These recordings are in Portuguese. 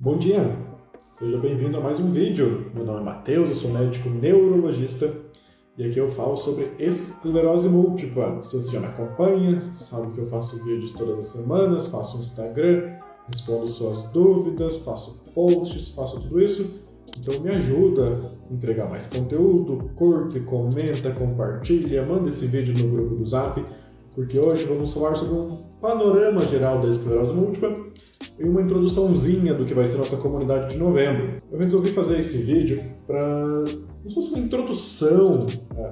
Bom dia, seja bem-vindo a mais um vídeo. Meu nome é Matheus, eu sou médico neurologista e aqui eu falo sobre esclerose múltipla. Se você já me acompanha, sabe que eu faço vídeos todas as semanas, faço Instagram, respondo suas dúvidas, faço posts, faço tudo isso. Então me ajuda a entregar mais conteúdo, curte, comenta, compartilha, manda esse vídeo no grupo do Zap, porque hoje vamos falar sobre um panorama geral da esclerose múltipla e uma introduçãozinha do que vai ser nossa comunidade de novembro. Eu resolvi fazer esse vídeo para como se fosse uma introdução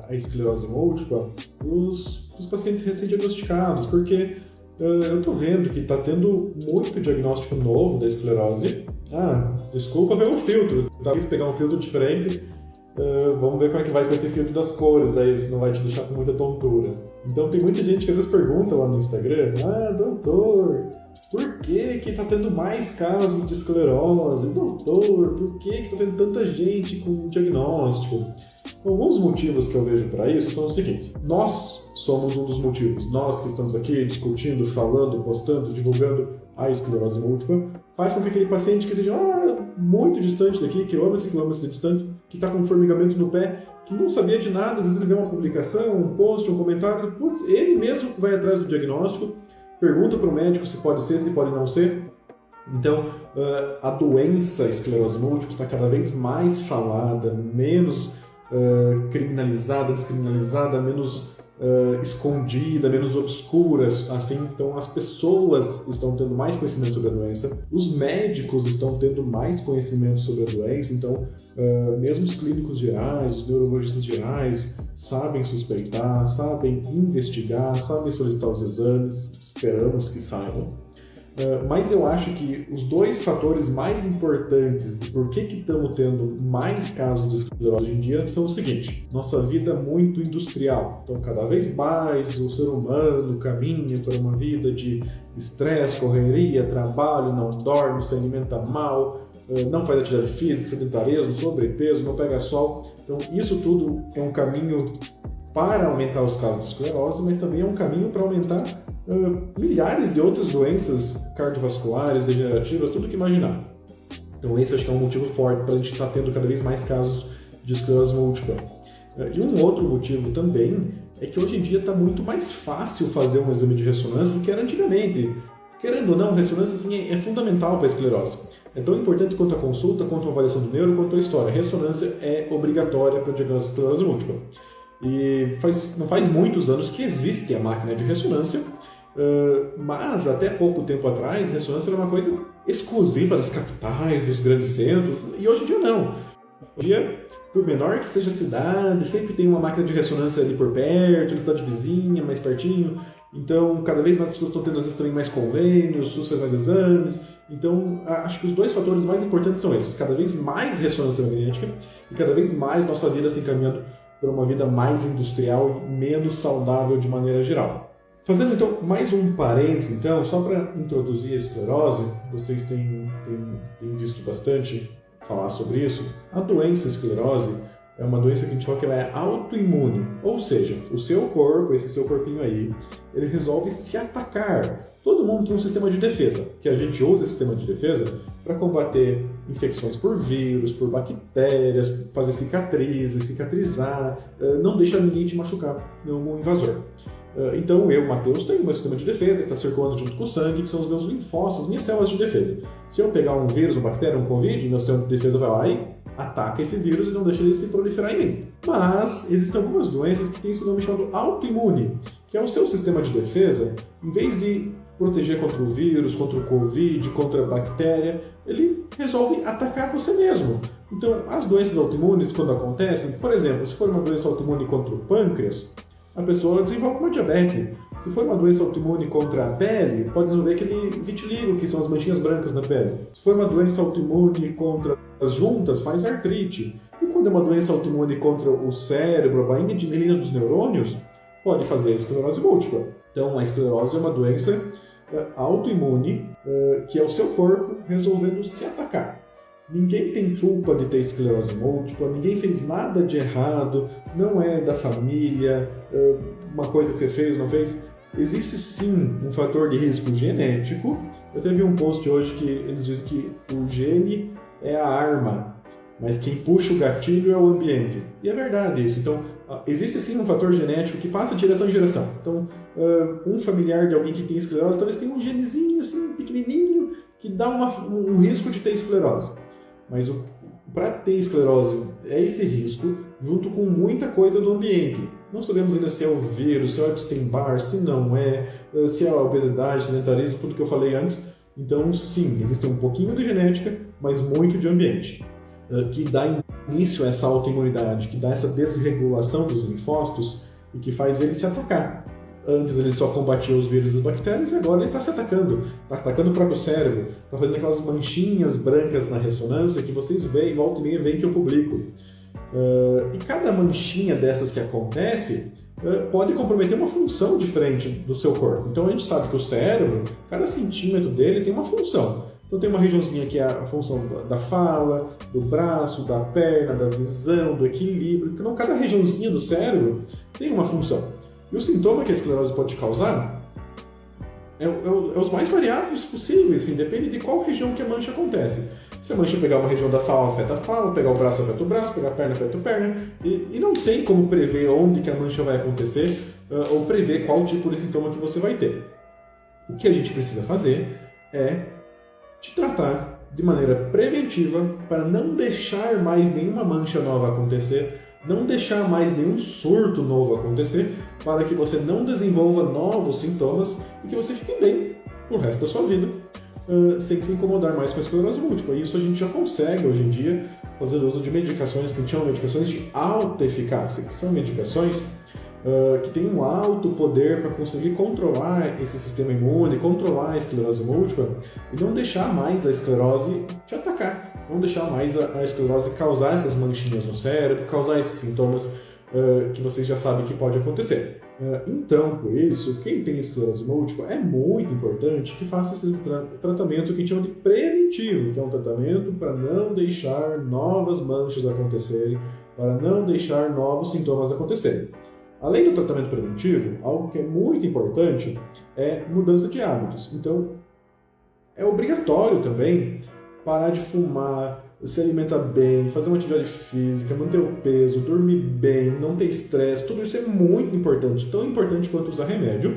à esclerose múltipla para os pacientes recém-diagnosticados, porque eu estou vendo que está tendo muito diagnóstico novo da esclerose. Desculpa ver o filtro, talvez pegar um filtro diferente. Vamos ver como é que vai com esse filtro das cores, aí se não vai te deixar com muita tontura. Então tem muita gente que às vezes pergunta lá no Instagram: doutor, por que tá tendo mais casos de esclerose? Doutor, por que tá tendo tanta gente com diagnóstico? Alguns motivos que eu vejo para isso são os seguintes: nós somos um dos motivos. Nós que estamos aqui discutindo, falando, postando, divulgando a esclerose múltipla, faz com que aquele paciente que seja muito distante daqui, quilômetros e quilômetros de distante, que está com formigamento no pé, que não sabia de nada, às vezes ele vê uma publicação, um post, um comentário, ele mesmo vai atrás do diagnóstico, pergunta para o médico se pode ser, se pode não ser. Então, a doença esclerose múltipla está cada vez mais falada, menos criminalizada, descriminalizada, menos escondida, menos obscura, assim. Então as pessoas estão tendo mais conhecimento sobre a doença, os médicos estão tendo mais conhecimento sobre a doença, então mesmo os clínicos gerais, os neurologistas gerais sabem suspeitar, sabem investigar, sabem solicitar os exames, esperamos que saibam. Mas eu acho que os dois fatores mais importantes de por que estamos tendo mais casos de esclerose hoje em dia são o seguinte: nossa vida muito industrial. Então, cada vez mais o ser humano caminha para uma vida de estresse, correria, trabalho, não dorme, se alimenta mal, não faz atividade física, sedentarismo, sobrepeso, não pega sol. Então, isso tudo é um caminho para aumentar os casos de esclerose, mas também é um caminho para aumentar milhares de outras doenças cardiovasculares, degenerativas, tudo que imaginar. Então esse acho que é um motivo forte para a gente estar tendo cada vez mais casos de esclerose múltipla. E um outro motivo também é que hoje em dia está muito mais fácil fazer um exame de ressonância do que era antigamente. Querendo ou não, ressonância assim, é fundamental para a esclerose. É tão importante quanto a consulta, quanto a avaliação do neuro, quanto a história. A ressonância é obrigatória para o diagnóstico de esclerose múltipla. E não faz muitos anos que existe a máquina de ressonância, mas até pouco tempo atrás, a ressonância era uma coisa exclusiva das capitais, dos grandes centros, e hoje em dia não. Hoje em dia, por menor que seja a cidade, sempre tem uma máquina de ressonância ali por perto, na cidade vizinha, mais pertinho. Então, cada vez mais pessoas estão tendo, às vezes, também mais convênios, o SUS faz mais exames. Então, acho que os dois fatores mais importantes são esses: cada vez mais ressonância magnética e cada vez mais nossa vida se encaminhando para uma vida mais industrial e menos saudável de maneira geral. Fazendo então mais um parênteses, então, só para introduzir a esclerose, vocês têm visto bastante falar sobre isso. A doença esclerose é uma doença que a gente fala que ela é autoimune, ou seja, o seu corpo, esse seu corpinho aí, ele resolve se atacar. Todo mundo tem um sistema de defesa, que a gente usa esse sistema de defesa para combater infecções por vírus, por bactérias, fazer cicatrizes, cicatrizar, não deixar ninguém te machucar, nenhum invasor. Então eu, Matheus, tenho meu sistema de defesa que está circulando junto com o sangue, que são os meus linfócitos, minhas células de defesa. Se eu pegar um vírus, uma bactéria, um Covid, meu sistema de defesa vai lá e ataca esse vírus e não deixa ele se proliferar em mim. Mas existem algumas doenças que têm esse nome chamado autoimune, que é o seu sistema de defesa, em vez de proteger contra o vírus, contra o Covid, contra a bactéria, ele resolve atacar você mesmo. Então, as doenças autoimunes, quando acontecem, por exemplo, se for uma doença autoimune contra o pâncreas, a pessoa desenvolve uma diabetes. Se for uma doença autoimune contra a pele, pode desenvolver aquele vitiligo, que são as manchinhas brancas na pele. Se for uma doença autoimune contra as juntas, faz artrite. E quando é uma doença autoimune contra o cérebro, a bainha de melina dos neurônios, pode fazer a esclerose múltipla. Então, a esclerose é uma doença autoimune, que é o seu corpo resolvendo se atacar. Ninguém tem culpa de ter esclerose múltipla, ninguém fez nada de errado, não é da família, uma coisa que você fez, não fez. Existe sim um fator de risco genético Eu teve um post hoje que eles dizem que o gene é a arma, mas quem puxa o gatilho é o ambiente. E é verdade isso. Então, existe sim um fator genético que passa de geração em geração. Então, um familiar de alguém que tem esclerose talvez tenha um genezinho assim, pequenininho, que dá um risco de ter esclerose. Mas para ter esclerose é esse risco, junto com muita coisa do ambiente. Não sabemos ainda se é o vírus, se é o Epstein-Barr, se não é, se é a obesidade, sedentarismo, tudo que eu falei antes. Então, sim, existe um pouquinho de genética, mas muito de ambiente, que dá início a essa autoimunidade, que dá essa desregulação dos linfócitos e que faz ele se atacar. Antes ele só combatia os vírus e as bactérias e agora ele está se atacando. Está atacando o próprio cérebro, está fazendo aquelas manchinhas brancas na ressonância que vocês veem, volta e meia veem que eu publico. E cada manchinha dessas que acontece pode comprometer uma função diferente do seu corpo. Então a gente sabe que o cérebro, cada centímetro dele tem uma função. Então tem uma regiãozinha que é a função da fala, do braço, da perna, da visão, do equilíbrio. Então cada regiãozinha do cérebro tem uma função. E o sintoma que a esclerose pode causar é os mais variáveis possíveis, assim, depende de qual região que a mancha acontece. Se a mancha pegar uma região da fala, afeta a fala, pegar o braço, afeta o braço, pegar a perna, afeta a perna, e não tem como prever onde que a mancha vai acontecer ou prever qual tipo de sintoma que você vai ter. O que a gente precisa fazer é te tratar de maneira preventiva para não deixar mais nenhuma mancha nova acontecer, não deixar mais nenhum surto novo acontecer, para que você não desenvolva novos sintomas e que você fique bem pro resto da sua vida, sem se incomodar mais com a esclerose múltipla. E isso a gente já consegue hoje em dia fazer uso de medicações que a gente chama de medicações de alta eficácia, que são medicações que têm um alto poder para conseguir controlar esse sistema imune, controlar a esclerose múltipla e não deixar mais a esclerose te atacar, não deixar mais a esclerose causar essas manchinhas no cérebro, causar esses sintomas que vocês já sabem que pode acontecer. Então, por isso, quem tem esclerose múltipla é muito importante que faça esse tratamento que a gente chama de preventivo, que é um tratamento para não deixar novas manchas acontecerem, para não deixar novos sintomas acontecerem. Além do tratamento preventivo, algo que é muito importante é mudança de hábitos. Então, é obrigatório também parar de fumar, se alimentar bem, fazer uma atividade física, manter o peso, dormir bem, não ter estresse. Tudo isso é muito importante, tão importante quanto usar remédio,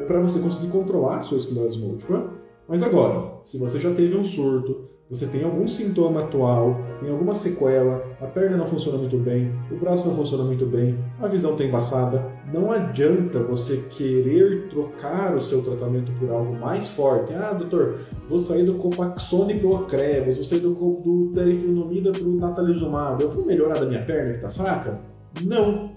para você conseguir controlar a sua esclerose múltipla. Mas agora, se você já teve um surto, você tem algum sintoma atual, tem alguma sequela, a perna não funciona muito bem, o braço não funciona muito bem, a visão está embaçada, não adianta você querer trocar o seu tratamento por algo mais forte. Ah, doutor, vou sair do Copaxone pro Ocrevus, vou sair do Teriflunomida pro Natalizumab, eu vou melhorar da minha perna que está fraca? Não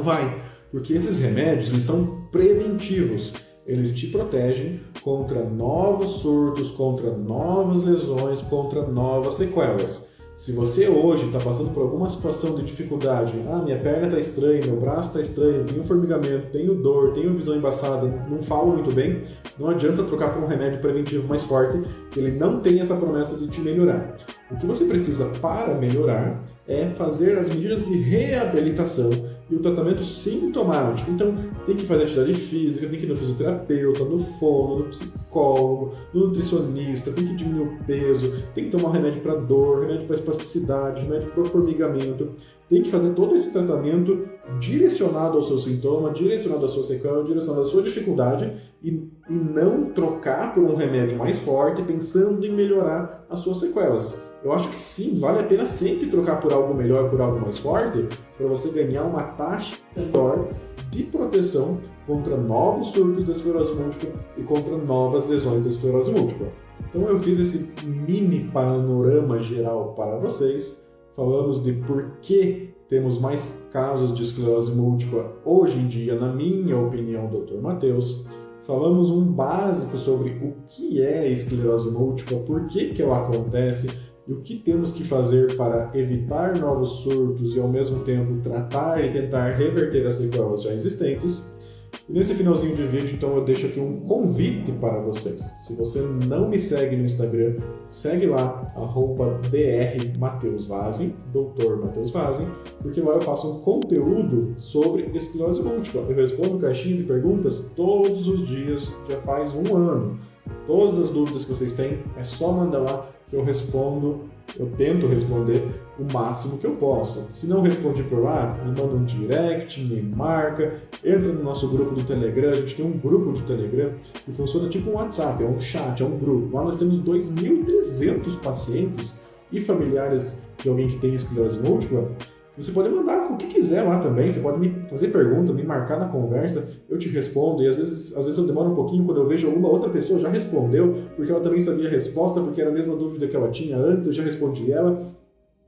vai, porque esses remédios eles são preventivos. Eles te protegem contra novos surtos, contra novas lesões, contra novas sequelas. Se você hoje está passando por alguma situação de dificuldade, minha perna está estranha, meu braço está estranho, tenho formigamento, tenho dor, tenho visão embaçada, não falo muito bem, não adianta trocar por um remédio preventivo mais forte, que ele não tem essa promessa de te melhorar. O que você precisa para melhorar é fazer as medidas de reabilitação e o tratamento sintomático. Então, tem que fazer atividade física, tem que ir no fisioterapeuta, no fono, no psicólogo, no nutricionista, tem que diminuir o peso, tem que tomar remédio para dor, remédio para espasticidade, remédio para formigamento. Tem que fazer todo esse tratamento direcionado ao seu sintoma, direcionado à sua sequela, direcionado à sua dificuldade e não trocar por um remédio mais forte pensando em melhorar as suas sequelas. Eu acho que sim, vale a pena sempre trocar por algo melhor, por algo mais forte, para você ganhar uma taxa maior de proteção contra novos surtos da esclerose múltipla e contra novas lesões da esclerose múltipla. Então eu fiz esse mini panorama geral para vocês. Falamos de por que temos mais casos de esclerose múltipla hoje em dia, na minha opinião, Dr. Matheus. Falamos um básico sobre o que é esclerose múltipla, por que ela acontece e o que temos que fazer para evitar novos surtos e, ao mesmo tempo, tratar e tentar reverter as sequelas já existentes. E nesse finalzinho de vídeo, então, eu deixo aqui um convite para vocês. Se você não me segue no Instagram, segue lá, @drmatheusvazem, Dr. Matheus Vazem, porque lá eu faço um conteúdo sobre esclerose múltipla. Eu respondo caixinha de perguntas todos os dias, já faz um ano. Todas as dúvidas que vocês têm, é só mandar lá que eu respondo, eu tento responder o máximo que eu posso. Se não respondi por lá, me manda um direct, me marca, entra no nosso grupo do Telegram. A gente tem um grupo de Telegram que funciona tipo um WhatsApp, é um chat, é um grupo. Lá nós temos 2.300 pacientes e familiares de alguém que tem esclerose múltipla. Você pode mandar o que quiser lá também, você pode me fazer pergunta, me marcar na conversa, eu te respondo, e às vezes eu demoro um pouquinho, quando eu vejo alguma outra pessoa já respondeu, porque ela também sabia a resposta, porque era a mesma dúvida que ela tinha antes, eu já respondi ela.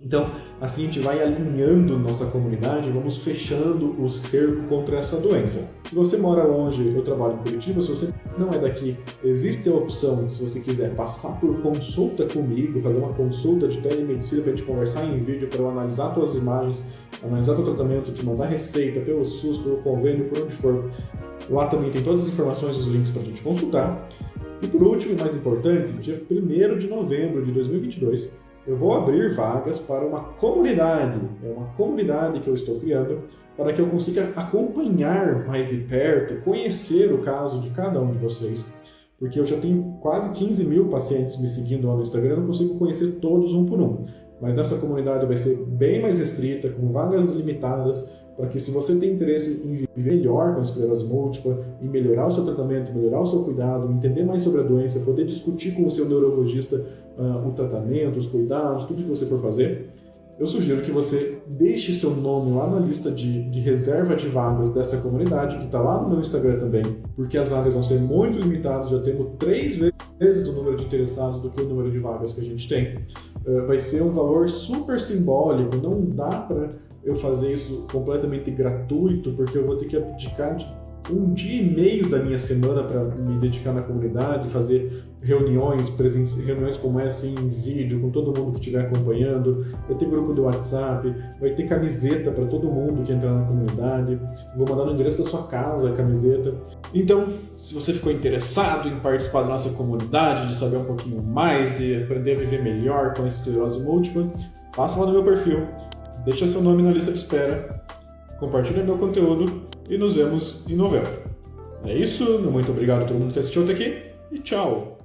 Então, assim a gente vai alinhando nossa comunidade, vamos fechando o cerco contra essa doença. Se você mora longe, eu trabalho em Curitiba, se você não é daqui, existe a opção, se você quiser, passar por consulta comigo, fazer uma consulta de telemedicina para a gente conversar em vídeo, para eu analisar suas imagens, analisar teu tratamento, te mandar receita pelo SUS, pelo convênio, por onde for. Lá também tem todas as informações e os links para a gente consultar. E por último, e mais importante, dia 1º de novembro de 2022, eu vou abrir vagas para uma comunidade. É uma comunidade que eu estou criando para que eu consiga acompanhar mais de perto, conhecer o caso de cada um de vocês. Porque eu já tenho quase 15 mil pacientes me seguindo lá no Instagram, eu não consigo conhecer todos um por um. Mas nessa comunidade vai ser bem mais restrita, com vagas limitadas, para que se você tem interesse em viver melhor com a esclerose múltipla, em melhorar o seu tratamento, melhorar o seu cuidado, entender mais sobre a doença, poder discutir com o seu neurologista o tratamento, os cuidados, tudo que você for fazer, eu sugiro que você deixe seu nome lá na lista de reserva de vagas dessa comunidade, que está lá no meu Instagram também, porque as vagas vão ser muito limitadas, já temos 3 vezes o número de interessados do que o número de vagas que a gente tem. Vai ser um valor super simbólico, não dá para eu fazer isso completamente gratuito, porque eu vou ter que abdicar de 1 dia e meio da minha semana para me dedicar na comunidade, fazer reuniões como essa em vídeo, com todo mundo que estiver acompanhando. Vai ter grupo do WhatsApp, vai ter camiseta para todo mundo que entrar na comunidade. Vou mandar no endereço da sua casa a camiseta. Então, se você ficou interessado em participar da nossa comunidade, de saber um pouquinho mais, de aprender a viver melhor com a esclerose múltipla, passa lá no meu perfil, deixa seu nome na lista de espera, compartilha meu conteúdo e nos vemos em novembro. É isso, muito obrigado a todo mundo que assistiu até aqui e tchau!